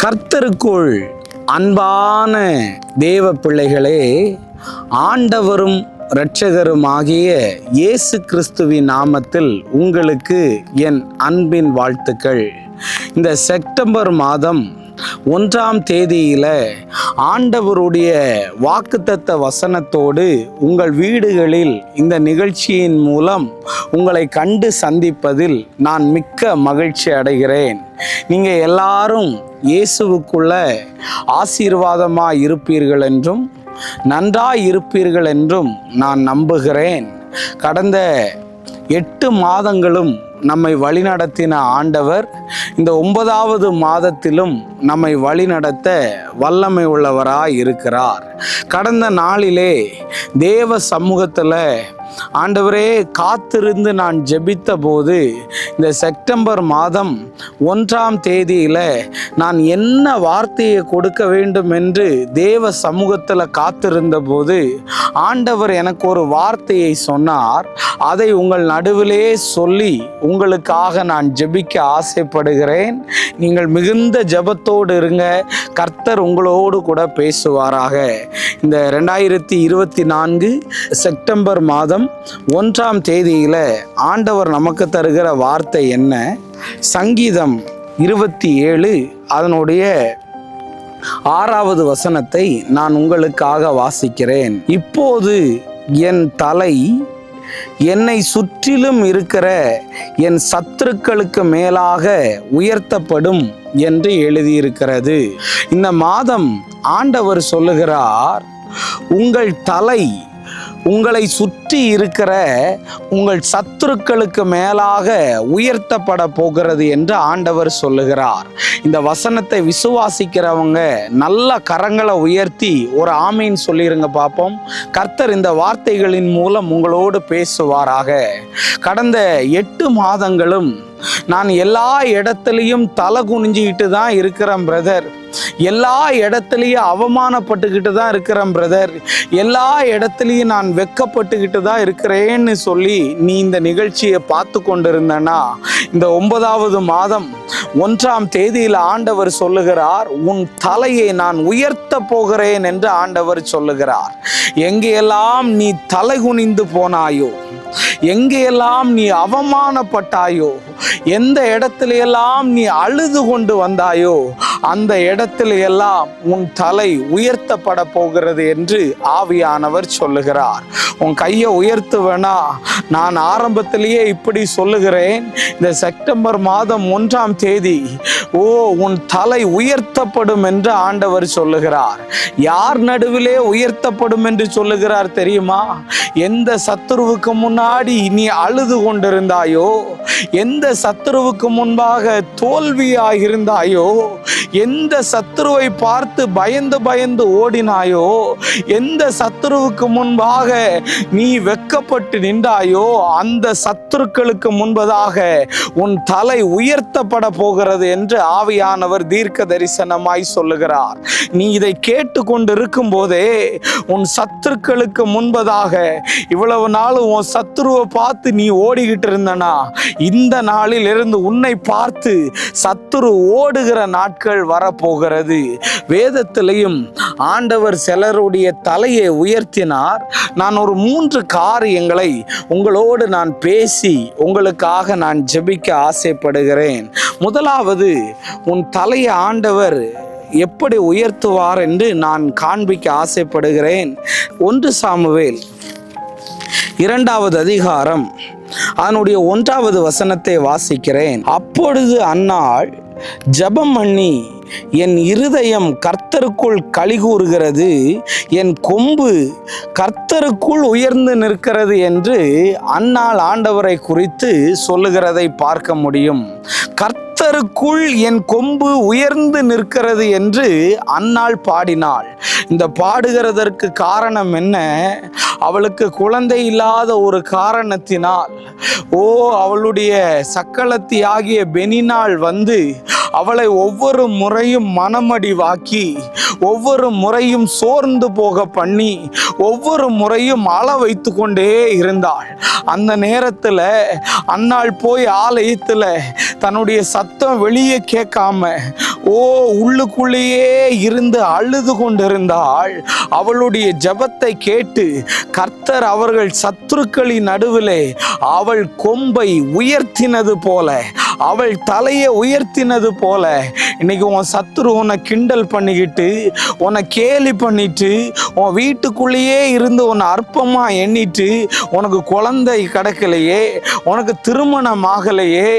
கர்த்தருக்குள் அன்பான தேவ பிள்ளைகளே, ஆண்டவரும் இரட்சகருமாகிய இயேசு கிறிஸ்துவின் நாமத்தில் உங்களுக்கு என் அன்பின் வாழ்த்துக்கள். இந்த செப்டம்பர் மாதம் 1ஆம் தேதியில ஆண்டவருடைய வாக்குத்தத்த வசனத்தோடு உங்கள் வீடுகளில் இந்த நிகழ்ச்சியின் மூலம் உங்களை கண்டு சந்திப்பதில் நான் மிக்க மகிழ்ச்சி அடைகிறேன். நீங்கள் எல்லாரும் இயேசுவுக்குள்ள ஆசீர்வாதமாக இருப்பீர்கள் என்றும் நன்றாய் இருப்பீர்கள் என்றும் நான் நம்புகிறேன். கடந்த 8 மாதங்களும் நம்மை வழிநடத்தின ஆண்டவர் இந்த 9வது மாதத்திலும் நம்மை வழிநடத்த வல்லமை உள்ளவராய் இருக்கிறார். கடந்த நாளிலே தேவ சமூகத்தில் ஆண்டவரே காத்திருந்து நான் ஜெபித்த போது இந்த செப்டம்பர் மாதம் 1ஆம் தேதியில் நான் என்ன வார்த்தையை கொடுக்க வேண்டும் என்று தேவ சமூகத்தில் காத்திருந்த போது ஆண்டவர் எனக்கு ஒரு வார்த்தையை சொன்னார். அதை உங்கள் நடுவிலே சொல்லி உங்களுக்காக நான் ஜெபிக்க ஆசைப்படுகிறேன். நீங்கள் மிகுந்த ஜெபத்தோடு இருங்க. கர்த்தர் உங்களோடு கூட பேசுவாராக. இந்த 2024 செப்டம்பர் மாதம் 1ஆம் தேதியில ஆண்டவர் நமக்கு தருகிற வார்த்தை என்ன? சங்கீதம் 27 அதனுடைய 6வது வசனத்தை நான் உங்களுக்காக வாசிக்கிறேன். இப்போது என் தலை என்னை சுற்றிலும் இருக்கிற என் சத்துருக்களுக்கு மேலாக உயர்த்தப்படும் என்று எழுதியிருக்கிறது. இந்த மாதம் ஆண்டவர் சொல்லுகிறார், உங்கள் தலை உங்களை சுற்றி இருக்கிற உங்கள் சத்துருக்களுக்கு மேலாக உயர்த்தப்பட போகிறது என்று ஆண்டவர் சொல்லுகிறார். இந்த வசனத்தை விசுவாசிக்கிறவங்க நல்ல கரங்களை உயர்த்தி ஒரு ஆமீன் சொல்லிருங்க பார்ப்போம். கர்த்தர் இந்த வார்த்தைகளின் மூலம் உங்களோடு பேசுவாராக. கடந்த 8 மாதங்களும் நான் எல்லா இடத்துலையும் தலை குனிஞ்சிக்கிட்டு தான் இருக்கிறேன் பிரதர், எல்லா இடத்துலையும் அவமானப்பட்டுக்கிட்டு தான் இருக்கிறேன் பிரதர், எல்லா இடத்துலையும் நான் வெக்கப்பட்டுக்கிட்டு தான் இருக்கிறேன்னு சொல்லி நீ இந்த நிகழ்ச்சியை பார்த்து கொண்டிருந்தனா, இந்த 9வது மாதம் 1ஆம் தேதியில் ஆண்டவர் சொல்லுகிறார், உன் தலையை நான் உயர்த்த போகிறேன் என்று ஆண்டவர் சொல்லுகிறார். எங்கெல்லாம் நீ தலை குனிந்து போனாயோ, எங்கெல்லாம் நீ அவமானப்பட்டாயோ, எந்த இடத்துல எல்லாம் நீ அழுது கொண்டு வந்தாயோ, அந்த இடத்துல எல்லாம் உன் தலை உயர்த்தப்பட போகிறது என்று ஆவியானவர் சொல்லுகிறார். உன் கையை உயர்த்துவேனா? நான் ஆரம்பத்திலேயே இப்படி சொல்லுகிறேன். இந்த செப்டம்பர் மாதம் 1ஆம் தேதி உன் தலை உயர்த்தப்படும் என்று ஆண்டவர் சொல்லுகிறார். யார் நடுவிலே உயர்த்தப்படும் என்று சொல்லுகிறார் தெரியுமா? எந்த சத்துருவுக்கு முன்னாடி நீ அழுது கொண்டிருந்தாயோ, எந்த சத்துருவுக்கு முன்பாக தோல்வியாக இருந்தாயோ, எந்த சத்துருவை பார்த்து பயந்து பயந்து ஓடினாயோ, எந்த சத்துருவுக்கு முன்பாக நீ வெக்கப்பட்டு நின்றாயோ, அந்த சத்துருக்களுக்கு முன்பதாக உன் தலை உயர்த்தப்பட போகிறது என்று ஆவியானவர் தீர்க்க தரிசனமாய் சொல்லுகிறார். நீ இதை கேட்டு கொண்டு இருக்கும் போதே உன் சத்துருக்களுக்கு முன்பதாக இவ்வளவு நாள் உன் சத்துருவை பார்த்து நீ ஓடிக்கிட்டு இருந்தனா, இந்த நாளில் இருந்து உன்னை பார்த்து சத்துரு ஓடுகிற நாட்கள் வரப்போகிறது. வேதத்திலையும் ஆண்டவர் சிலருடைய தலையை உயர்த்தினார். நான் ஒரு 3 காரியங்களை உங்களோடு நான் பேசி உங்களுக்காக நான் ஜெபிக்க ஆசைப்படுகிறேன். முதலாவது, உன் தலையை ஆண்டவர் எப்படி உயர்த்துவார் என்று நான் காண்பிக்க ஆசைப்படுகிறேன். 1 சாமுவேல் 2வது அதிகாரம் அதனுடைய 1வது வசனத்தை வாசிக்கிறேன். அப்பொழுது அன்னாள் ஜெபம் பண்ணி, என் இருதயம் கர்த்தருக்குள் களிகூறுகிறது, என் கொம்பு கர்த்தருக்குள் உயர்ந்து நிற்கிறது என்று அன்னாள் ஆண்டவரை குறித்து சொல்லுகிறதை பார்க்க முடியும். கர்த்தருக்குள் என் கொம்பு உயர்ந்து நிற்கிறது என்று அன்னாள் பாடினாள். இந்த பாடுகிறதற்கு காரணம் என்ன? அவளுக்கு குழந்தை இல்லாத ஒரு காரணத்தினால் அவளுடைய சக்களத்தி ஆகிய பெனினாள் வந்து அவளை ஒவ்வொரு முறையும் மனமடிவாக்கி, ஒவ்வொரு முறையும் சோர்ந்து போக பண்ணி, ஒவ்வொரு முறையும் அழ வைத்து கொண்டே இருந்தாள். அந்த நேரத்தில் அன்னாள் போய் ஆலயத்தில் தன்னுடைய சத்தம் வெளியே கேட்காம உள்ளுக்குள்ளேயே இருந்து அழுது கொண்டிருந்தாள். அவளுடைய ஜெபத்தை கேட்டு கர்த்தர் அவர்கள் சத்துருக்களின் நடுவிலே அவள் கொம்பை உயர்த்தினது போல, அவள் தலையை உயர்த்தினது போல, இன்னைக்கு உன் சத்துரு உன்னை கிண்டல் பண்ணிக்கிட்டு, உன்னை கேலி பண்ணிட்டு, உன் வீட்டுக்குள்ளேயே இருந்து உன்னை அற்பமா எண்ணிட்டு, உனக்கு குழந்தை கிடைக்கலையே, உனக்கு திருமணம் ஆகலையே,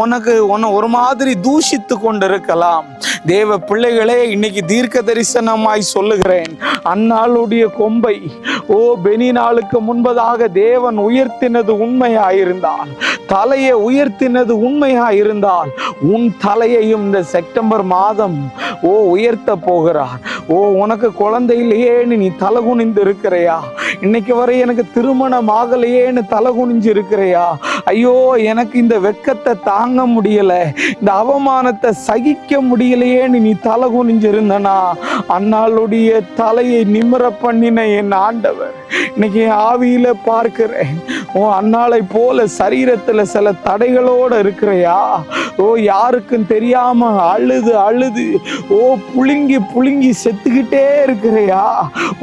உன்னை ஒரு மாதிரி தூஷித்து கொண்டிருக்கலாம். தேவ பிள்ளைகளே, இன்னைக்கு தீர்க்க தரிசனமாய் சொல்லுகிறேன், அந்நாளுடைய கொம்பை பெனினாளுக்கு முன்பதாக தேவன் உயர்த்தினது உண்மையாயிருந்தால், தலையை உயர்த்தினது உண்மையாயிருந்தால், உன் தலையையும் இந்த செப்டம்பர் மாதம் உயர்த்த போகிறார். உனக்கு குழந்தை இல்லையேன்னு நீ தலை குனிந்து இருக்கிறையா? இன்னைக்கு வரை எனக்கு திருமணம் ஆகலையேன்னு தலை குனிஞ்சு இருக்கிறையா? ஐயோ, எனக்கு இந்த வெட்கத்தை தாங்க முடியல, இந்த அவமானத்தை சகிக்க முடியலையேன்னு நீ தலை குனிஞ்சு இருந்தனா, அன்னாளுடைய தலையை நிமிர பண்ணின என் ஆண்டவர் இன்னைக்கு ஆவியில பார்க்கிறேன். அன்னாளை போல சரீரத்துல சில தடைகளோட இருக்கிறையா? யாருக்கும் தெரியாம அழுது அழுது புழுங்கி புழுங்கி செத்துக்கிட்டே இருக்கிறையா?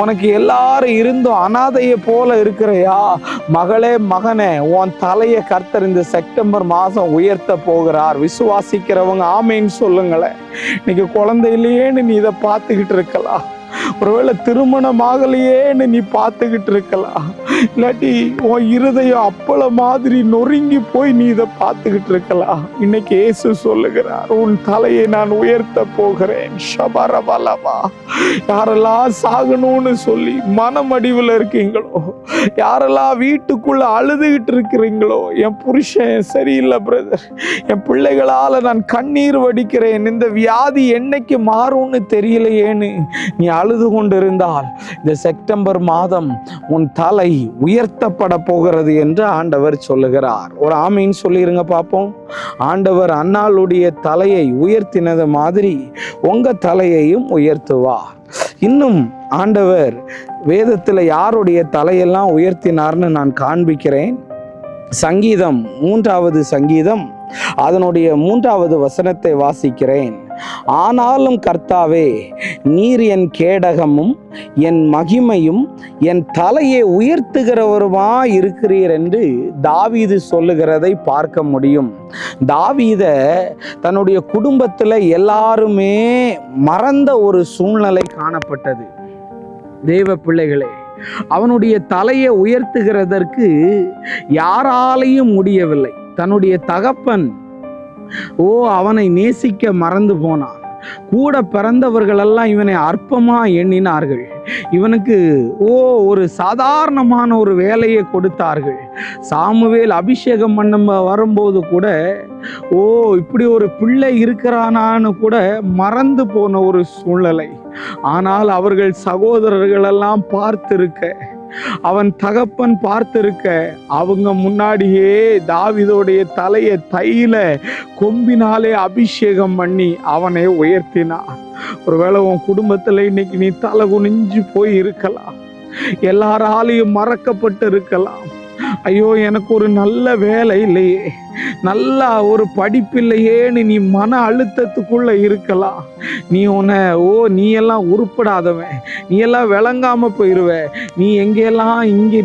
உனக்கு எல்லாரும் இருந்தும் அனாதையை போல இருக்கிறையா? மகளே, மகனே, உன் தலையை கர்த்தர் இந்த செப்டம்பர் மாதம் உயர்த்த போகிறார். விசுவாசிக்கிறவங்க ஆமேன்னு சொல்லுங்களேன். இன்னைக்கு குழந்தை இல்லையேன்னு நீ இதை பார்த்துக்கிட்டு இருக்கலாம். ஒருவேளை திருமணம் ஆகலையேன்னு நீ பார்த்துக்கிட்டு இருக்கலாம். இல்லாட்டி உன் இருதயம் அப்பள மாதிரி நொறுங்கி போய் நீ இதை பார்த்துக்கிட்டு இருக்கலாம். இன்னைக்கு இயேசு சொல்லுகிறார், உன் தலையை நான் உயர்த்த போகிறேன். ஷபரபலவா. யாரெல்லாம் சாகணும்னு சொல்லி மனமடிவில் இருக்கீங்களோ, யாரெல்லாம் வீட்டுக்குள்ள அழுதுகிட்டு இருக்கிறீங்களோ, என் புருஷன் சரியில்லை பிரதர், என் பிள்ளைகளால நான் கண்ணீர் வடிக்கிறேன், இந்த வியாதி என்னைக்கு மாறும்னு தெரியலையேன்னு நீ அழுது கொண்டிருந்தால், இந்த செப்டம்பர் மாதம் உன் தலை உயர்த்தப்பட போகிறது என்று ஆண்டவர் சொல்லுகிறார். ஒரு ஆமீன் சொல்லிருங்க பார்ப்போம். ஆண்டவர் அன்னாளுடைய தலையை உயர்த்தினது மாதிரி உங்க தலையையும் உயர்த்துவார். இன்னும் ஆண்டவர் வேதத்தில் யாருடைய தலையெல்லாம் உயர்த்தினார்னு நான் காண்பிக்கிறேன். சங்கீதம் 3வது சங்கீதம் அதனுடைய 3வது வசனத்தை வாசிக்கிறேன். ஆனாலும் கர்த்தாவே, நீர் என் கேடகமும் என் மகிமையும் என் தலையை உயர்த்துகிறவருமா இருக்கிறீர் என்று தாவீது சொல்லுகிறதை பார்க்க முடியும். தாவீத தன்னுடைய குடும்பத்தில் எல்லாருமே மறந்த ஒரு சூழ்நிலை காணப்பட்டது. தேவ பிள்ளைகளே, அவனுடைய தலையை உயர்த்துகிறதற்கு யாராலையும் முடியவில்லை. தன்னுடைய தகப்பன் அவனை நேசிக்க மறந்து போனான். கூட பிறந்தவர்களெல்லாம் இவனை அற்பமா எண்ணினார்கள். இவனுக்கு ஒரு சாதாரணமான ஒரு வேலையை கொடுத்தார்கள். சாமுவேல் அபிஷேகம் பண்ண வரும்போது கூட இப்படி ஒரு பிள்ளை இருக்கிறானான்னு கூட மறந்து போன ஒரு சூழ்நிலை. ஆனால் அவர்கள் சகோதரர்களெல்லாம் பார்த்திருக்க, அவன் தகப்பன் பார்த்திருக்க, அவங்க முன்னாடியே தாவீதோடைய தலையை தைல கொம்பினாலே அபிஷேகம் பண்ணி அவனை உயர்த்தினான். ஒருவேளை உன் குடும்பத்துல இன்னைக்கு நீ தலை குனிஞ்சு போய் இருக்கலாம், எல்லாராலையும் மறக்கப்பட்டு இருக்கலாம். ஐயோ, எனக்கு ஒரு நல்ல வேலை இல்லையே, நல்ல ஒரு படிப்பில்லையேன்னு நீ மன அழுத்தத்துக்குள்ள இருக்கலாம். நீ நீ எல்லாம் உருப்படாதவன், நீ எல்லாம் விளங்காம போயிருவ, நீ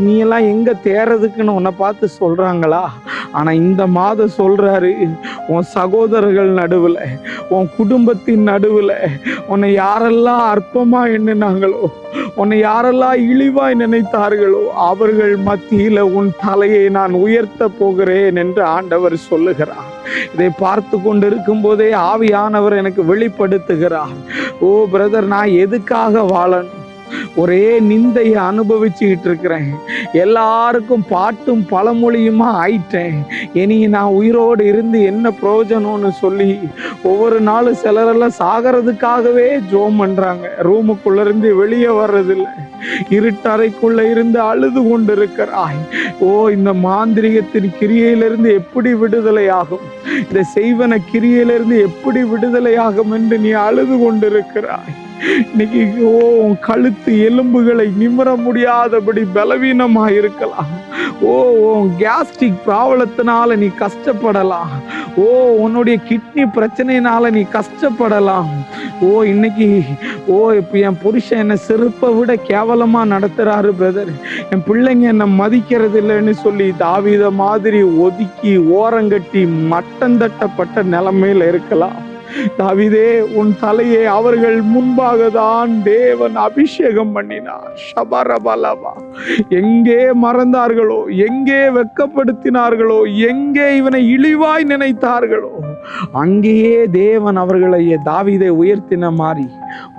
நீ எல்லாம் எங்க தேறதுக்குன்னு உன்னை பார்த்து சொல்றாங்களா? ஆனா இந்த மாதம் சொல்றாரு, உன் சகோதரர்கள் நடுவுல, உன் குடும்பத்தின் நடுவுல உன்னை யாரெல்லாம் அற்பமா எண்ணினாங்களோ, உன்னை யாரெல்லாம் இழிவாய் நினைத்தார்களோ, அவர்கள் மத்தியில உன் தலையை நான் உயர்த்த போகிறேன் என்று ஆண்டவர் சொல்லுகிறார். இதை பார்த்து கொண்டிருக்கும் போதே ஆவியானவர் எனக்கு வெளிப்படுத்துகிறார். பிரதர், நான் எதுக்காக வாழணும்? ஒரே நிந்தையை அனுபவிச்சுக்கிட்டு இருக்கிறேன். எல்லாருக்கும் பாட்டும் பழமொழியுமா ஆயிட்டேன். இனி நான் உயிரோடு இருந்து என்ன பிரயோஜனம்னு சொல்லி ஒவ்வொரு நாளும் சிலரெல்லாம் சாகிறதுக்காகவே ஜோம் பண்றாங்க. ரூமுக்குள்ள இருந்து வெளியே வர்றதில்லை, இருட்டறைக்குள்ள இருந்து அழுது கொண்டு இருக்கிறாய். இந்த மாந்திரிகத்தின் கிரியையிலிருந்து எப்படி விடுதலையாகும், இந்த செய்வன கிரியையிலிருந்து எப்படி விடுதலையாகும் என்று நீ அழுது கொண்டிருக்கிறாய். இன்னைக்கு உன் கழுத்து எலும்புகளை நிமிர முடியாதபடி பலவீனமாக இருக்கலாம். உன் கேஸ்ட்ரிக் ப்ராப்ளத்தினால நீ கஷ்டப்படலாம். உன்னுடைய கிட்னி பிரச்சனையினால நீ கஷ்டப்படலாம். இன்னைக்கு இப்போ என் புருஷன் என்னை செருப்பை விட கேவலமா நடத்துறாரு பிரதர், என் பிள்ளைங்க என்னை மதிக்கிறது இல்லைன்னு சொல்லி தாவீத மாதிரி ஒதுக்கி ஓரங்கட்டி மட்டம் தட்டப்பட்ட நிலைமையில இருக்கலாம். தாவீதே, உன் தலையை அவர்கள் முன்பாக தான் தேவன் அபிஷேகம் பண்ணினார். ஷபரபலவா. எங்கே மறந்தார்களோ, எங்கே வெட்கப்படுத்தினார்களோ, எங்கே இவனை இழிவாய் நினைத்தார்களோ, அங்கேயே தேவன் அவர்களை தாவீதை உயர்த்தின மாதிரி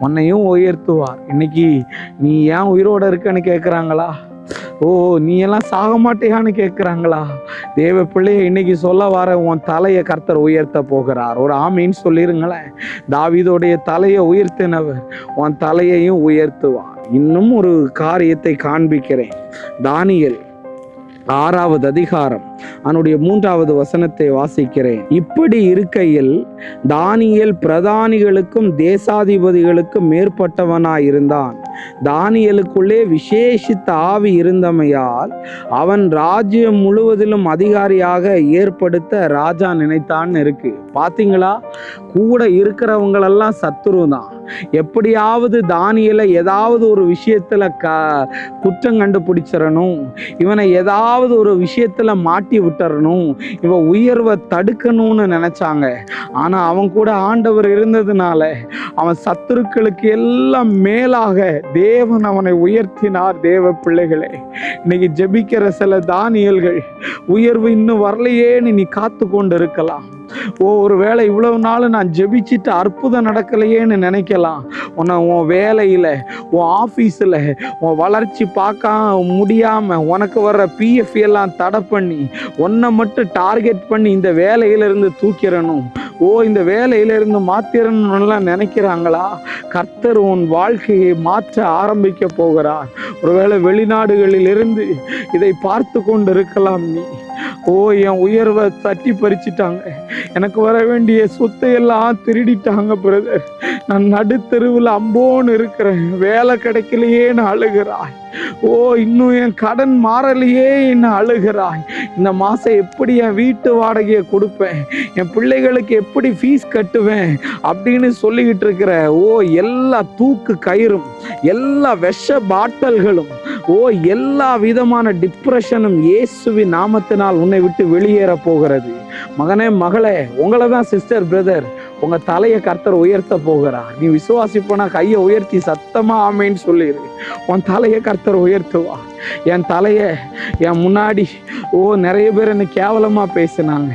உன்னையும் உயர்த்துவார். இன்னைக்கு நீ ஏன் உயிரோட இருக்கன்னு கேட்குறாங்களா? நீ எல்லாம் சாக மாட்டேயான்னு கேட்குறாங்களா? தேவ பிள்ளையை இன்னைக்கு சொல்ல வர, உன் தலையை கர்த்தர் உயர்த்த போகிறார். ஒரு ஆமீன்னு சொல்லிருங்களேன். தாவீதோடைய தலையை உயர்த்தினவர் உன் தலையையும் உயர்த்துவார். இன்னும் ஒரு காரியத்தை காண்பிக்கிறேன். தானியேல் 6வது அதிகாரம் அதனுடைய 3வது வசனத்தை வாசிக்கிறேன். இப்படி இருக்கையில் தானியேல் பிரதானிகளுக்கும் தேசாதிபதிகளுக்கும் மேற்பட்டவனாயிருந்தான். தானியேலுக்குள்ளே விசேஷித்த ஆவி இருந்தமையால் அவன் ராஜ்யம் முழுவதிலும் அதிகாரியாக ஏற்படுத்த ராஜா நினைத்தான்னு இருக்கு. பாத்தீங்களா? கூட இருக்கிறவங்களெல்லாம் சத்துரு தான். எப்படியாவது தானியேலை ஏதாவது ஒரு விஷயத்துல குற்றம் கண்டுபிடிச்சிடணும், இவனை ஏதாவது ஒரு விஷயத்துல மாட்டி விட்டுறணும், இவன் உயர்வை தடுக்கணும்னு நினைச்சாங்க. ஆனா அவன் கூட ஆண்டவர் இருந்ததுனால அவன் சத்துருக்களுக்கு எல்லாம் மேலாக தேவன் அவனை உயர்த்தினார். தேவ பிள்ளைகளே, இன்னைக்கு ஜெபிக்கிற சில தானியேல்கள் உயர்வு இன்னும் வரலையேன்னு நீ காத்து கொண்டு இருக்கலாம். ஒருவேளை இவ்வளவு நாள் நான் ஜெபிச்சுட்டு அற்புதம் நடக்கலையேன்னு நினைக்கலாம். உன் வேலையில, உன் ஆபீஸ்ல உன் வளர்ச்சி பார்க்க முடியாம உனக்கு வர்ற PF எல்லாம் தடை பண்ணி உன்னை மட்டும் டார்கெட் பண்ணி இந்த வேலையிலிருந்து தூக்கிறணும், இந்த வேலையிலிருந்து மாத்திரணும்லாம் நினைக்கிறாங்களா? கர்த்தர் உன் வாழ்க்கையை மாற்ற ஆரம்பிக்க போகிறார். ஒருவேளை வெளிநாடுகளில் இருந்து இதை பார்த்து கொண்டு இருக்கலாம். நீ என் உயர்வை தட்டி பறிச்சிட்டாங்க, எனக்கு வர வேண்டிய சொத்தை எல்லாம் திருடிட்டாங்க பிரதர், நான் நடுத்தெருவில் அம்போன்னு இருக்கிறேன், வேலை கிடைக்கலையேன்னு அழுகிறாய். இன்னும் என் கடன் மாறலையே என்ன அழுகிறாய். இந்த மாசம் எப்படி என் வீட்டு வாடகையை கொடுப்பேன், என் பிள்ளைகளுக்கு எப்படி ஃபீஸ் கட்டுவேன் அப்படின்னு சொல்லிக்கிட்டு இருக்கிற எல்லா தூக்கு கயிறும், எல்லா விஷ பாட்டல்களும், எல்லா விதமான டிப்ரெஷனும் இயேசுவின் நாமத்தினால் உன்னை விட்டு வெளியேற போகிறது. மகனே, மகளே, உங்களை தான் சிஸ்டர், பிரதர், உங்க தலையை கர்த்தர் உயர்த்த போகிறார். நீ விசுவாசிப்போனா கையை உயர்த்தி சத்தமா ஆமேன்னு சொல்லிடு. உன் தலையை கர்த்தர் உயர்த்துவா. என் தலையை என் முன்னாடி நிறைய பேர் என்னை கேவலமா பேசினாங்க,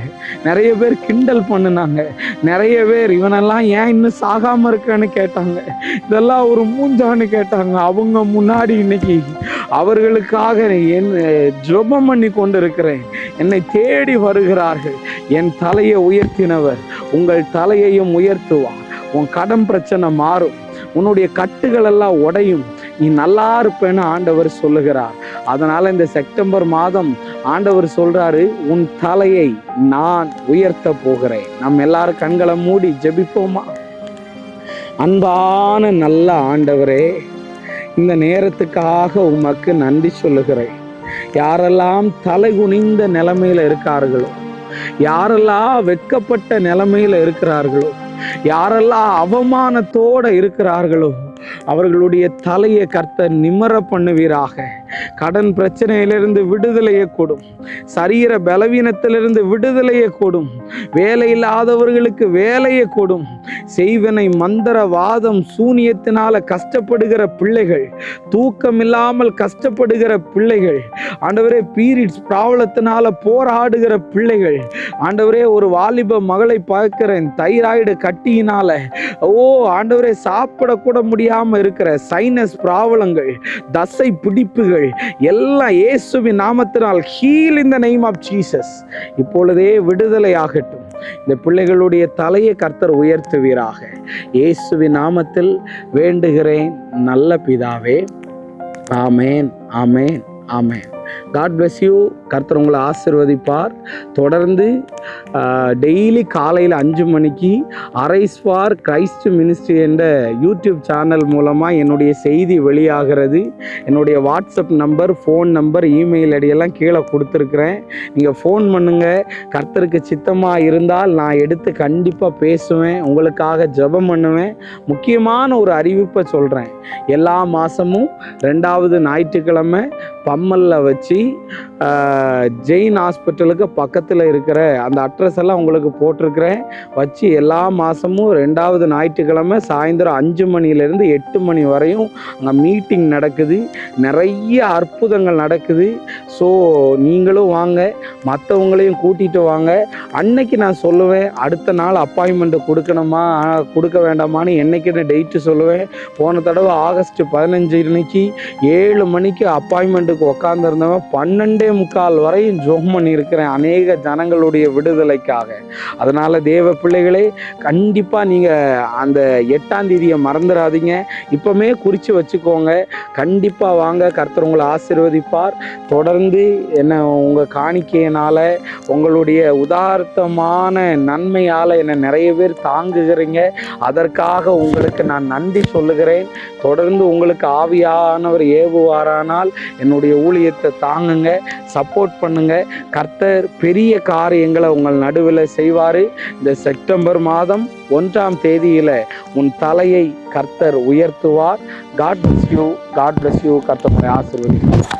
நிறைய பேர் கிண்டல் பண்ணினாங்க, நிறைய பேர் இவனெல்லாம் ஏன் இன்னும் சாகாம இருக்கன்னு கேட்டாங்க, இதெல்லாம் ஒரு மூஞ்சான்னு கேட்டாங்க. அவங்க முன்னாடி இன்னைக்கு அவர்களுக்காக என் ஜெபம் பண்ணி கொண்டு இருக்கிறேன். என்னை தேடி வருகிறார்கள். என் தலையை உயர்த்தினவர் உங்கள் தலையையும் உயர்த்துவார். உன் கடன் பிரச்சனை மாறும், உன்னுடைய கட்டுகள் எல்லாம் உடையும், நீ நல்லா இருப்பேன்னு ஆண்டவர் சொல்லுகிறார். அதனால இந்த செப்டம்பர் மாதம் ஆண்டவர் சொல்றாரு, உன் தலையை நான் உயர்த்த போகிறேன். நம்ம எல்லாரும் கண்களை மூடி ஜெபிப்போமா? அன்பான நல்ல ஆண்டவரே, இந்த நேரத்துக்காக உமக்கு நன்றி சொல்லுகிறேன். யாரெல்லாம் தலை குனிந்த நிலைமையில இருக்கார்களோ, யாரெல்லாம் வெட்கப்பட்ட நிலைமையில இருக்கிறார்களோ, யாரெல்லாம் அவமானத்தோட இருக்கிறார்களோ, அவர்களுடைய தலையை கர்த்தர் நிமர பண்ணுவீராக. கடன் பிரச்சனையிலிருந்து விடுதலையை கொடும், சரீர பலவீனத்திலிருந்து விடுதலையை கொடும், வேலை இல்லாதவர்களுக்கு வேலையை கொடும். செய்வனை மந்திரவாதம் சூனியத்தினால கஷ்டப்படுகிற பிள்ளைகள், தூக்கம் இல்லாமல் கஷ்டப்படுகிற பிள்ளைகள், ஆண்டவரே பீரியட்ஸ் ப்ராப்ளத்தினால போராடுகிற பிள்ளைகள், ஆண்டவரே ஒரு வாலிப மகளை பார்க்கிறேன், தைராய்டு கட்டியினால ஆண்டவரே சாப்பிடக்கூட முடியாம இருக்கிற சைனஸ் ப்ராப்ளங்கள், தசை பிடிப்புகள் எல்லாம் இயேசுவின் நாமத்தினால் heal in the name of Jesus இப்பொழுதே விடுதலை ஆகட்டும். இந்த பிள்ளைகளுடைய தலையை கர்த்தர் உயர்த்துவீராக. இயேசுவின் நாமத்தில் வேண்டுகிறேன் நல்ல பிதாவே. ஆமேன், ஆமேன், ஆமேன். God bless you. கர்த்தர் உங்களை ஆசீர்வதிப்பார். தொடர்ந்து டெய்லி காலையில் 5 மணிக்கு அரைஸ் ஃபார் கிரைஸ்ட் மினிஸ்ட்ரி என்ற யூடியூப் சேனல் மூலமாக என்னுடைய செய்தி வெளியாகிறது. என்னுடைய WhatsApp number, phone number, email ஐடியெல்லாம் கீழே கொடுத்துருக்குறேன். நீங்கள் ஃபோன் பண்ணுங்கள். கர்த்தருக்கு சித்தமாக இருந்தால் நான் எடுத்து கண்டிப்பாக பேசுவேன், உங்களுக்காக ஜெபம் பண்ணுவேன். முக்கியமான ஒரு அறிவிப்பை சொல்கிறேன். எல்லா மாதமும் 2வது ஞாயிற்றுக்கிழமை பம்மல்ல வச்சு ஜெயின் ஹாஸ்பிட்டலுக்கு பக்கத்தில் இருக்கிற அந்த அட்ரஸ் எல்லாம் உங்களுக்கு போட்டிருக்கிறேன். வச்சு எல்லா மாதமும் 2வது ஞாயிற்றுக்கிழமை சாயந்தரம் 5 மணிலேருந்து 8 மணி வரையும் அங்கே மீட்டிங் நடக்குது. நிறைய அற்புதங்கள் நடக்குது. ஸோ நீங்களும் வாங்க, மற்றவங்களையும் கூட்டிகிட்டு வாங்க. அன்னைக்கு நான் சொல்லுவேன், அடுத்த நாள் அப்பாயின்மெண்ட்டு கொடுக்கணுமா கொடுக்க வேண்டாமான்னு என்னைக்குன்னு டேட்டு சொல்லுவேன். போன தடவை ஆகஸ்ட் 15 அன்னைக்கு 7 மணிக்கு அப்பாயின்மெண்ட்டுக்கு உட்காந்துருந்தவன் 12:45 வரையும் ஜோம் பண்ணியிருக்கிறேன் அநேக ஜனங்களுடைய விடுதலைக்காக. அதனால் தேவ பிள்ளைகளே, கண்டிப்பாக நீங்கள் அந்த 8ஆம் தேதியை மறந்துடாதீங்க. இப்போமே குறித்து வச்சுக்கோங்க. கண்டிப்பாக வாங்க, கர்த்தர் உங்களை ஆசீர்வதிப்பார். தொடர்ந்து என்ன உங்கள் காணிக்கையினால், உங்களுடைய உதார்த்தமான நன்மையால் என்னை நிறைய பேர் தாங்குகிறீங்க. அதற்காக உங்களுக்கு நான் நன்றி சொல்லுகிறேன். தொடர்ந்து உங்களுக்கு ஆவியானவர் ஏவுவாரானால் என்னுடைய ஊழியத்தை தாங்குங்க, சப்போர்ட் பண்ணுங்க. கர்த்தர் பெரிய காரியங்களை உங்கள் நடுவில் செய்வார். இந்த செப்டம்பர் மாதம் 1ஆம் தேதியில் உன் தலையை கர்த்தர் உயர்த்துவார். God bless you. God bless you. கர்த்தர் உங்களை ஆசீர்வதிப்பார்.